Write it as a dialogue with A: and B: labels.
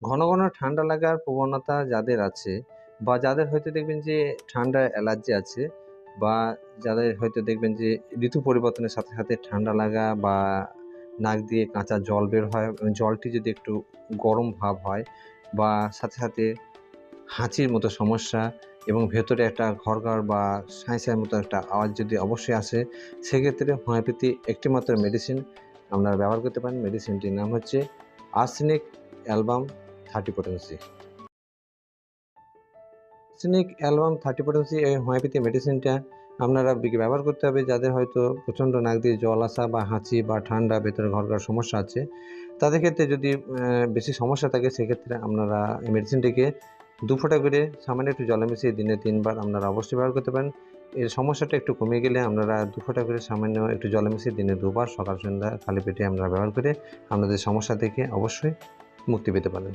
A: ঘন ঘন ঠান্ডা লাগার প্রবণতা যাদের আছে বা যাদের হয়তো দেখবেন যে ঠান্ডার অ্যালার্জি আছে, বা যাদের হয়তো দেখবেন যে ঋতু পরিবর্তনের সাথে সাথে ঠান্ডা লাগা বা নাক দিয়ে কাঁচা জল বের হয়, জলটি যদি একটু গরম ভাব হয় বা সাথে সাথে হাঁচির মতো সমস্যা এবং ভেতরে একটা ঘড়ঘড় বা সাঁই সাঁই মতো একটা আওয়াজ যদি অবশ্যই আসে, সেক্ষেত্রে হোমিওপ্যাথি একটি মাত্র মেডিসিন আপনারা ব্যবহার করতে পারেন। মেডিসিনটির নাম হচ্ছে arsenic album 30 potency। Arsenic album 30 potency এই হোমিওপ্যাথি মেডিসিনটা আপনারা ব্যবহার করতে হবে যাদের হয়তো প্রচণ্ড নাক দিয়ে জল আসা বা হাঁচি বা ঠান্ডা ভেতরে ঘড়ঘড় সমস্যা আছে। তাদের ক্ষেত্রে যদি বেশি সমস্যা থাকে, সেক্ষেত্রে আপনারা এই মেডিসিনটিকে 2 ফোঁটা করে সামান্য একটু জলে মিশিয়ে দিনে 3 বার আপনারা অবশ্যই ব্যবহার করতে পারেন। এর সমস্যাটা একটু কমে গেলে আপনারা 2 ফোঁটা করে সামান্য একটু জলে মিশিয়ে দিনে 2 বার সকাল সন্ধ্যা খালি পেটে আপনারা ব্যবহার করে আপনাদের সমস্যা থেকে অবশ্যই মুক্তি পেতে পারেন।